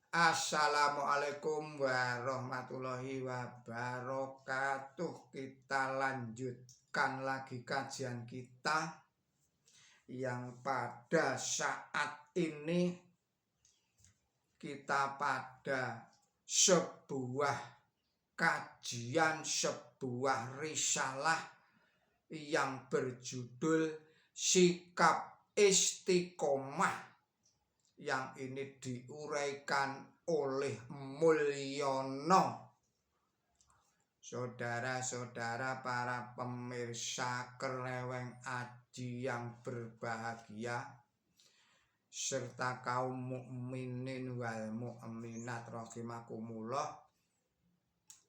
Assalamualaikum warahmatullahi wabarakatuh. Kita lanjutkan lagi kajian kita yang pada saat ini kita pada sebuah kajian, sebuah risalah yang berjudul Sikap Istiqomah, yang ini diuraikan oleh Mulyono. Saudara-saudara para pemirsa Keleweng Aji yang berbahagia, serta kaum mukminin wal mukminat rahimakumullah.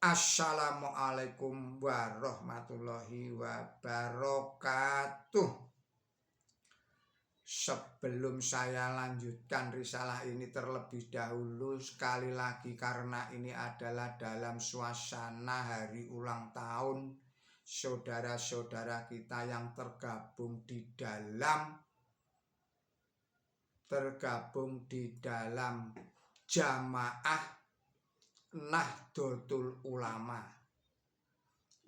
Assalamualaikum warahmatullahi wabarakatuh. Sebelum saya lanjutkan risalah ini terlebih dahulu, sekali lagi karena ini adalah dalam suasana hari ulang tahun saudara-saudara kita yang tergabung di dalam jamaah Nahdlatul Ulama.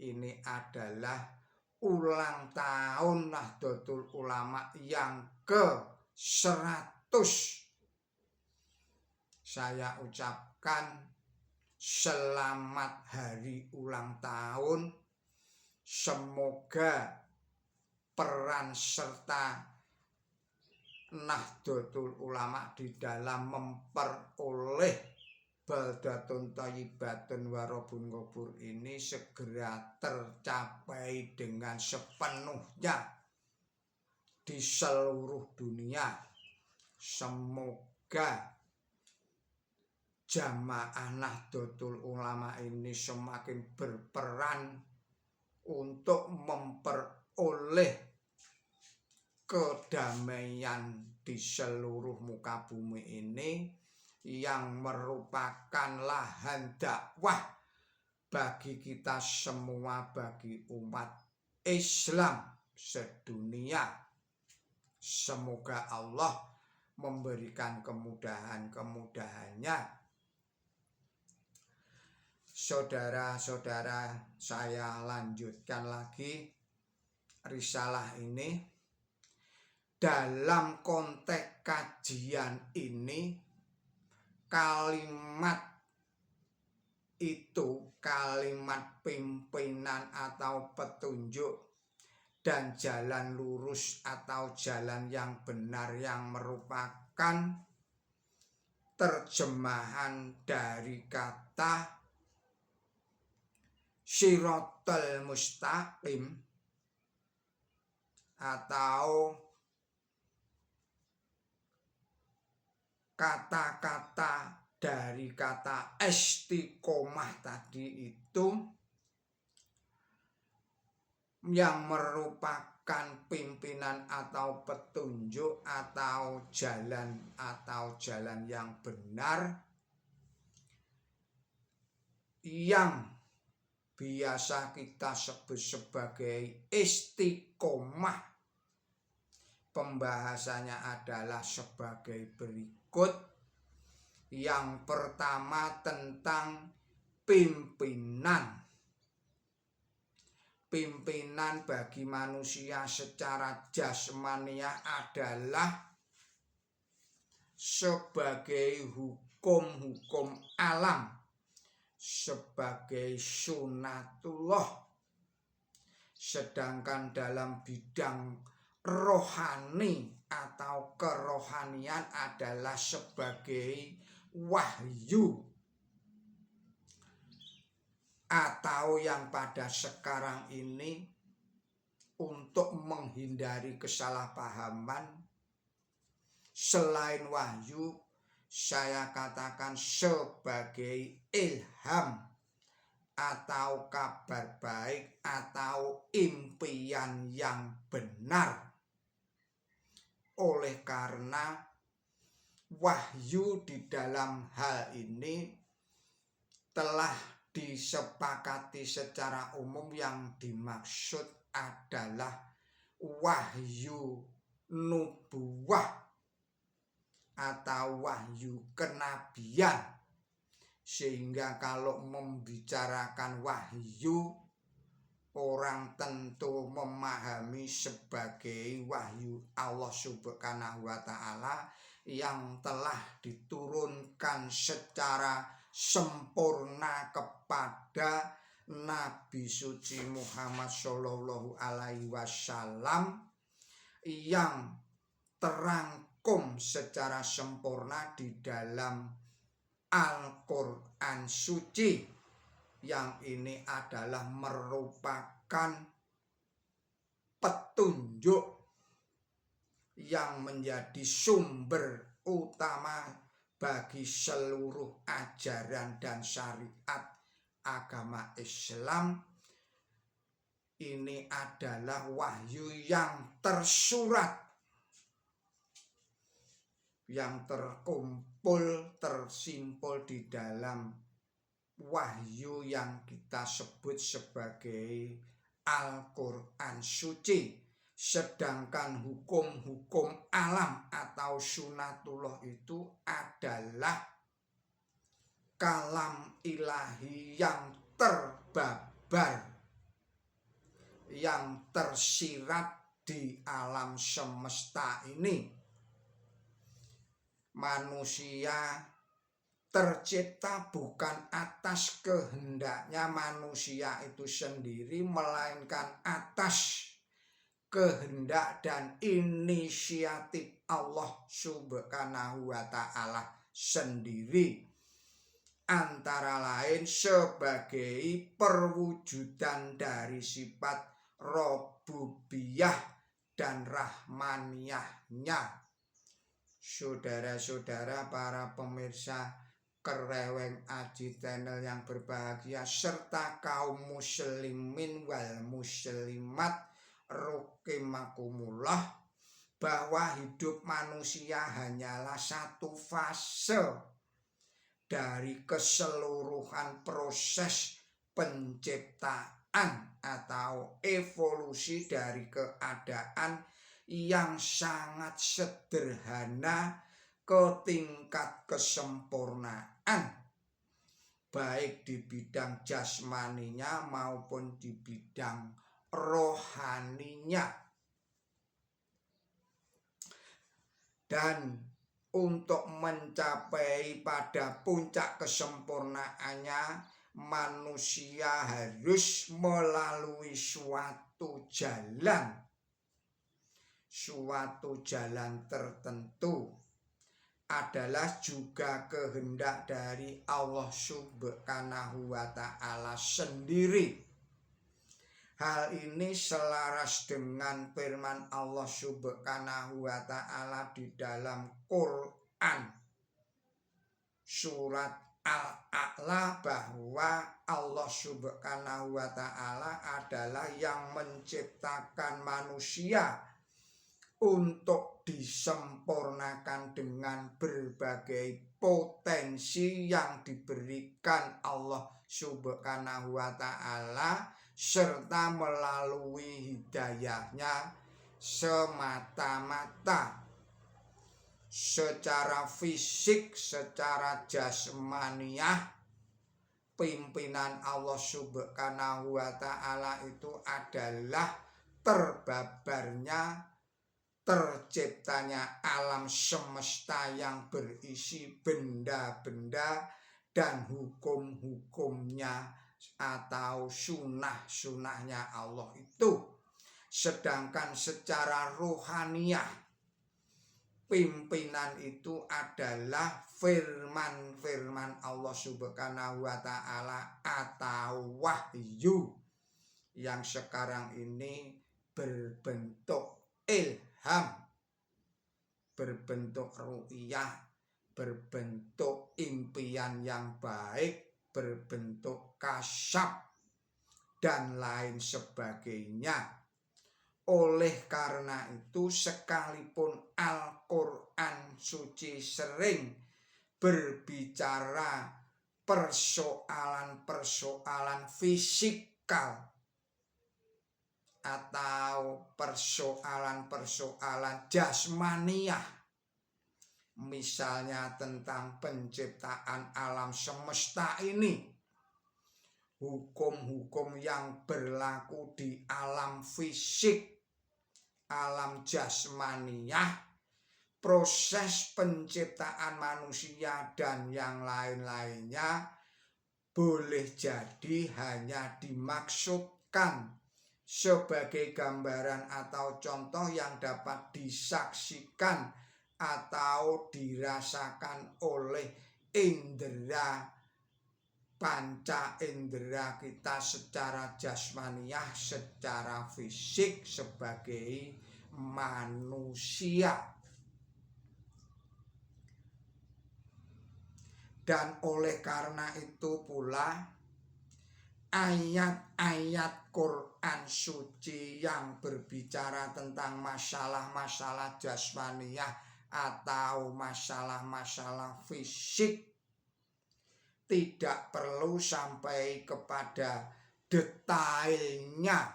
Ini adalah ulang tahun Nahdlatul Ulama yang ke-100. Saya ucapkan selamat hari ulang tahun. Semoga peran serta Nahdlatul Ulama di dalam memperoleh baldatun thayyibatun warobun ghafur ini segera tercapai dengan sepenuhnya di seluruh dunia. Semoga jamaah Nahdlatul Ulama ini semakin berperan untuk memperoleh kedamaian di seluruh muka bumi ini, yang merupakan lahan dakwah bagi kita semua, bagi umat Islam sedunia. Semoga Allah memberikan kemudahan-kemudahannya. Saudara-saudara, saya lanjutkan lagi risalah ini. Dalam konteks kajian ini, kalimat itu, kalimat pimpinan atau petunjuk dan jalan lurus atau jalan yang benar, yang merupakan terjemahan dari kata Shiratal Mustaqim atau kata-kata dari kata istiqomah tadi itu, yang merupakan pimpinan atau petunjuk atau jalan yang benar, yang biasa kita sebut sebagai istiqomah. Pembahasannya adalah sebagai berikut. Yang pertama tentang pimpinan. Pimpinan bagi manusia secara jasmaniah adalah sebagai hukum-hukum alam, sebagai sunatullah. Sedangkan dalam bidang rohani atau kerohanian adalah sebagai wahyu, atau yang pada sekarang ini untuk menghindari kesalahpahaman, selain wahyu saya katakan sebagai ilham atau kabar baik atau impian yang benar. Oleh karena wahyu di dalam hal ini telah disepakati secara umum, yang dimaksud adalah wahyu nubuwah atau wahyu kenabian. Sehingga kalau membicarakan wahyu, orang tentu memahami sebagai wahyu Allah Subhanahu wa Ta'ala yang telah diturunkan secara sempurna kepada Nabi suci Muhammad Shallallahu Alaihi Wasallam, yang terangkum secara sempurna di dalam Al-Quran suci. Yang ini adalah merupakan petunjuk yang menjadi sumber utama bagi seluruh ajaran dan syariat agama Islam. Ini adalah wahyu yang tersurat, yang terkumpul, tersimpul di dalam wahyu yang kita sebut sebagai Al-Quran suci. Sedangkan hukum-hukum alam atau sunatullah itu adalah kalam ilahi yang terbabar, yang tersirat di alam semesta ini. Manusia tercipta bukan atas kehendaknya manusia itu sendiri, melainkan atas kehendak dan inisiatif Allah Subhanahu wa Ta'ala sendiri, antara lain sebagai perwujudan dari sifat rububiyah dan rahmaniyahnya. Saudara-saudara para pemirsa Kereweng Aji Channel yang berbahagia, serta kaum muslimin wal muslimat rahimakumullah, bahwa hidup manusia hanyalah satu fase dari keseluruhan proses penciptaan atau evolusi dari keadaan yang sangat sederhana ke tingkat kesempurnaan, baik di bidang jasmaninya maupun di bidang rohaninya. Dan untuk mencapai pada puncak kesempurnaannya, manusia harus melalui suatu jalan tertentu, adalah juga kehendak dari Allah Subhanahu wa Ta'ala sendiri. Hal ini selaras dengan firman Allah Subhanahu wa Ta'ala di dalam Quran surat Al-A'la, bahwa Allah Subhanahu wa Ta'ala adalah yang menciptakan manusia untuk disempurnakan dengan berbagai potensi yang diberikan Allah Subhanahu wa Ta'ala, serta melalui hidayahnya semata-mata. Secara fisik, secara jasmaniah, pimpinan Allah Subhanahu wa Ta'ala itu adalah terbabarnya, terciptanya alam semesta yang berisi benda-benda dan hukum-hukumnya atau sunnah-sunnahnya Allah itu. Sedangkan secara rohaniah, pimpinan itu adalah firman-firman Allah Subhanahu wa Ta'ala atau wahyu yang sekarang ini berbentuk ilham, berbentuk ru'yah, berbentuk impian yang baik, berbentuk kasyaf, dan lain sebagainya. Oleh karena itu, sekalipun Al-Quran suci sering berbicara persoalan-persoalan fisikal atau persoalan-persoalan jasmaniah, Misalnya tentang penciptaan alam semesta ini, hukum-hukum yang berlaku di alam fisik, alam jasmaniah, proses penciptaan manusia dan yang lain-lainnya boleh jadi hanya dimaksudkan sebagai gambaran atau contoh yang dapat disaksikan atau dirasakan oleh indera panca indera kita secara jasmaniah, secara fisik sebagai manusia. Dan oleh karena itu pula ayat-ayat Quran suci yang berbicara tentang masalah-masalah jasmaniah atau masalah-masalah fisik tidak perlu sampai kepada detailnya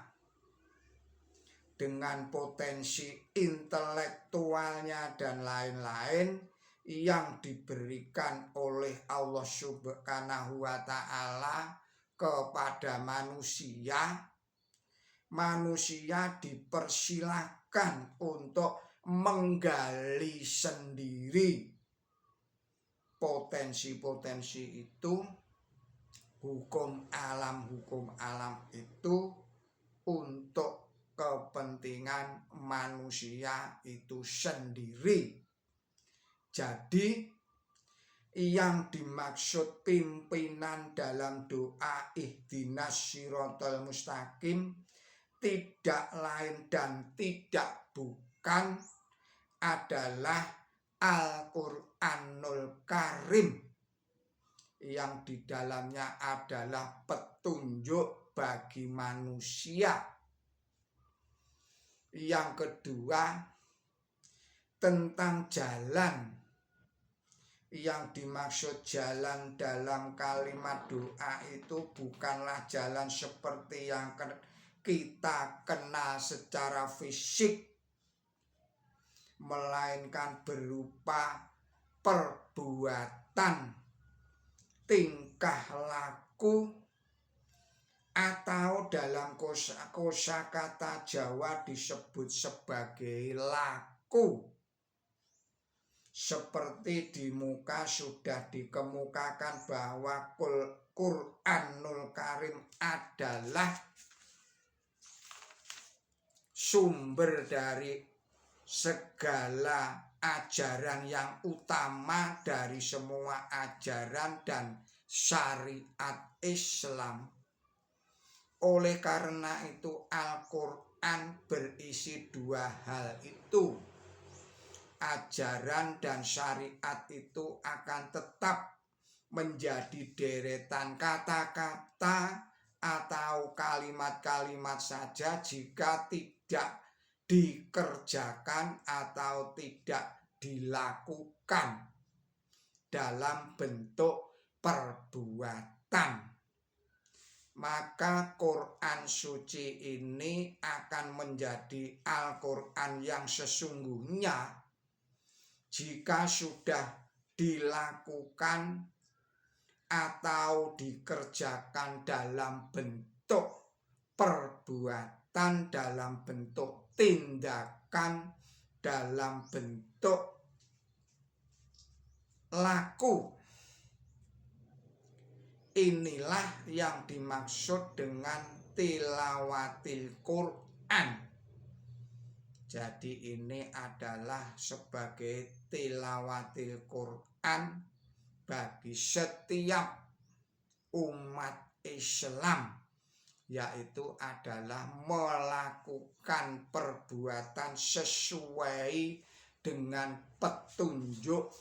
dengan potensi intelektualnya dan lain-lain yang diberikan oleh Allah Subhanahu wa Ta'ala kepada manusia. Manusia dipersilahkan untuk menggali sendiri potensi-potensi itu, hukum alam itu untuk kepentingan manusia itu sendiri. Jadi yang dimaksud pimpinan dalam doa ihdinas siratal mustaqim tidak lain dan tidak bukan adalah Al-Qur'anul Karim yang di dalamnya adalah petunjuk bagi manusia. Yang kedua, tentang jalan. Yang dimaksud jalan dalam kalimat doa itu bukanlah jalan seperti yang kita kenal secara fisik, melainkan berupa perbuatan, tingkah laku, atau dalam kosakata Jawa disebut sebagai laku. Seperti di muka sudah dikemukakan bahwa Qur'anul Karim adalah sumber dari segala ajaran yang utama dari semua ajaran dan syariat Islam. Oleh karena itu Al-Quran berisi dua hal itu. Ajaran dan syariat itu akan tetap menjadi deretan kata-kata atau kalimat-kalimat saja jika tidak dikerjakan atau tidak dilakukan dalam bentuk perbuatan. Maka Quran suci ini akan menjadi Al-Quran yang sesungguhnya jika sudah dilakukan atau dikerjakan dalam bentuk perbuatan, dalam bentuk tindakan, dalam bentuk laku. Inilah yang dimaksud dengan tilawatil Quran. Jadi ini adalah sebagai tilawatil Quran bagi setiap umat Islam, yaitu adalah melakukan perbuatan sesuai dengan petunjuk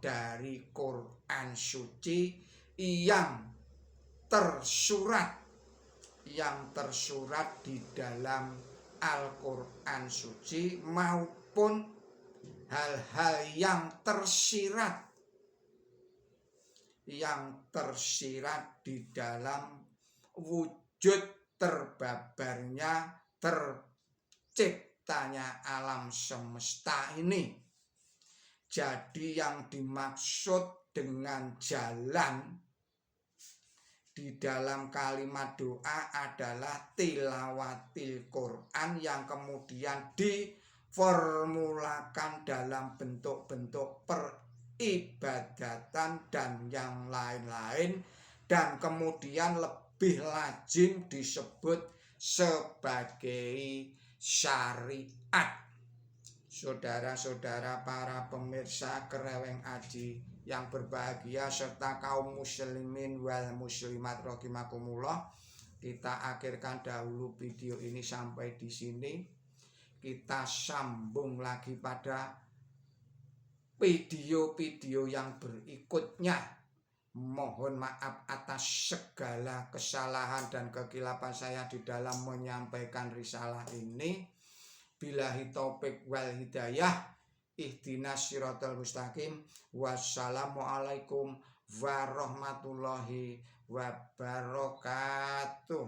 dari Quran suci yang tersurat di dalam Al-Quran suci maupun hal-hal yang tersirat di dalam wujud terbabarnya, terciptanya alam semesta ini. Jadi yang dimaksud dengan jalan di dalam kalimat doa adalah tilawatil Quran yang kemudian diformulakan dalam bentuk-bentuk peribadatan dan yang lain-lain, dan kemudian lebih lazim disebut sebagai syariat. Saudara-saudara para pemirsa Kereweng Aji yang berbahagia serta kaum muslimin wal muslimat rahimakumullah, kita akhirkan dahulu video ini sampai di sini. Kita sambung lagi pada video-video yang berikutnya. Mohon maaf atas segala kesalahan dan kekilapan saya di dalam menyampaikan risalah ini. Billahi taufik wal hidayah, ihdinas siratal mustaqim. Wassalamualaikum warahmatullahi wabarakatuh.